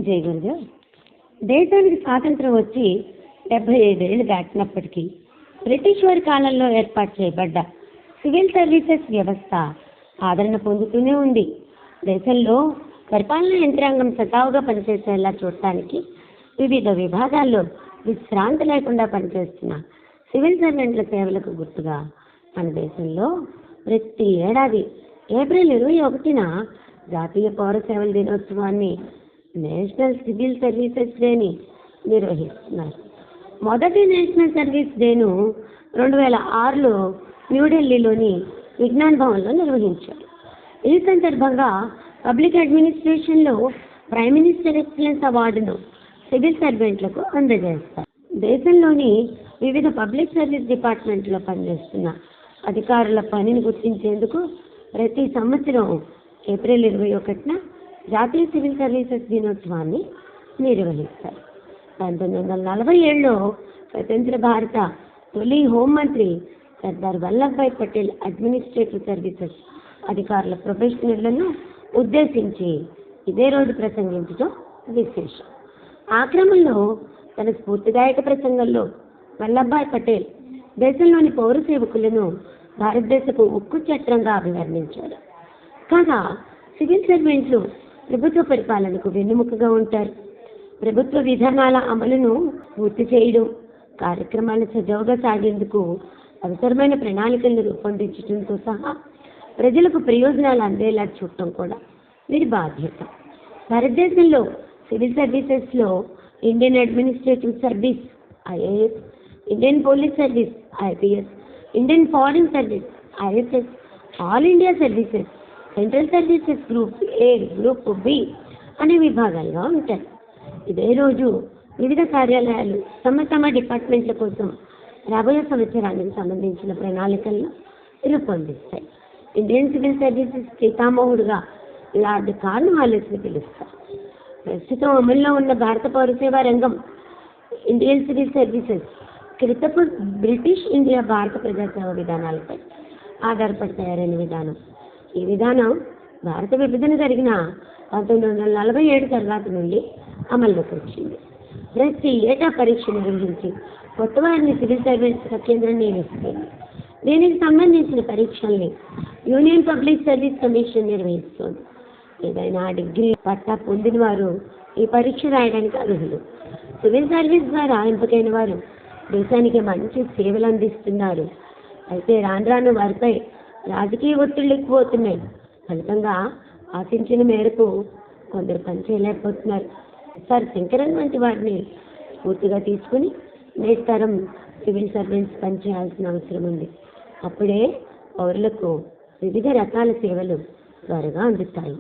జై గురుదేవ్. దేశానికి స్వాతంత్రం వచ్చి 75 ఏళ్లు దాటినప్పటికీ బ్రిటిష్ వారి కాలంలో ఏర్పాటు చేయబడ్డ సివిల్ సర్వీసెస్ వ్యవస్థ ఆదరణ పొందుతూనే ఉంది. దేశంలో పరిపాలనా యంత్రాంగం సజావుగా పనిచేసేలా చూడటానికి వివిధ విభాగాల్లో విశ్రాంతి లేకుండా పనిచేస్తున్న సివిల్ సర్వెంట్ల సేవలకు గుర్తుగా మన దేశంలో ప్రతి ఏడాది ఏప్రిల్ 21న జాతీయ పౌర సేవల దినోత్సవాన్ని నేషనల్ సివిల్ సర్వీసెస్ డేని నిర్వహిస్తున్నారు. మొదటి నేషనల్ సర్వీస్ డేను 2006లో న్యూఢిల్లీలోని విజ్ఞాన్ భవన్లో నిర్వహించారు. ఈ సందర్భంగా పబ్లిక్ అడ్మినిస్ట్రేషన్లో ప్రైమ్ మినిస్టర్ ఎక్సలెన్స్ అవార్డును సివిల్ సర్వెంట్లకు అందజేస్తారు. దేశంలోని వివిధ పబ్లిక్ సర్వీస్ డిపార్ట్మెంట్లో పనిచేస్తున్న అధికారుల పనిని గుర్తించేందుకు ప్రతి సంవత్సరం ఏప్రిల్ 21న జాతీయ సివిల్ సర్వీసెస్ దినోత్సవాన్ని నిర్వహిస్తారు. 1947లో స్వతంత్ర భారత తొలి హోంమంత్రి సర్దార్ వల్లభాయ్ పటేల్ అడ్మినిస్ట్రేటివ్ సర్వీసెస్ అధికారుల ప్రొఫెషనళ్లను ఉద్దేశించి ఇదే రోజు ప్రసంగించడం విశేషం. ఆ క్రమంలో తన స్ఫూర్తిదాయక ప్రసంగంలో వల్లభాయ్ పటేల్ దేశంలోని పౌర సేవకులను భారతదేశపు ఉక్కు చట్రంగా అభివర్ణించారు. కాగా సివిల్ సర్వెంట్లు ప్రభుత్వ పరిపాలనకు వెన్నెముకగా ఉంటారు. ప్రభుత్వ విధానాల అమలును పూర్తి చేయడం, కార్యక్రమాలు సజావుగా సాగేందుకు అవసరమైన ప్రణాళికలను రూపొందించడంతో సహా ప్రజలకు ప్రయోజనాలు అందేలా చూడటం కూడా వీరి బాధ్యత. భారతదేశంలో సివిల్ సర్వీసెస్లో Indian Administrative Service IAS, Indian Police Service IPS, Indian Foreign Service IFS, All India Services, Central Services Group A, Group B అనే విభాగాలుగా ఉంటాయి. ఇదే రోజు వివిధ కార్యాలయాలు తమ డిపార్ట్మెంట్ల కోసం రాబోయే సంవత్సరానికి సంబంధించిన ప్రణాళికలను రూపొందిస్తాయి. ఇండియన్ సివిల్ సర్వీసెస్ పితామహుడుగా లార్డ్ కార్న్వాలిస్ని పిలుస్తారు. ప్రస్తుతం అమల్లో ఉన్న భారత పౌరసేవా రంగం ఇండియన్ సివిల్ సర్వీసెస్ క్రితపు బ్రిటిష్ ఇండియా భారత ప్రజాసేవ విధానాలపై ఆధారపడి తయారైన విధానం. ఈ విధానం భారత విభజన జరిగిన 1947 తర్వాత నుండి అమల్లోకి వచ్చింది. ప్రతి ఏటా పరీక్ష నిర్వహించి కొత్త వారిని సివిల్ సర్వీస్ కేంద్రం నియమిస్తుంది. దీనికి సంబంధించిన పరీక్షల్ని యూనియన్ పబ్లిక్ సర్వీస్ కమిషన్ నిర్వహిస్తుంది. ఏదైనా డిగ్రీ పట్టా పొందిన వారు ఈ పరీక్ష రాయడానికి అర్హులు. సివిల్ సర్వీస్ ద్వారా ఎంపికైన వారు దేశానికి మంచి సేవలు అందిస్తున్నారు. అయితే రాను వారిపై రాజకీయ ఒత్తిళ్లు ఎక్కువవుతున్నాయి. ఫలితంగా ఆశించిన మేరకు కొందరు పనిచేయలేకపోతున్నారు. సార్ శంకరన్ వంటి వారిని పూర్తిగా తీసుకుని నేటి తరం సివిల్ సర్వెంట్స్ పనిచేయాల్సిన అవసరం ఉంది. అప్పుడే పౌరులకు వివిధ రకాల సేవలు త్వరగా అందుతాయి.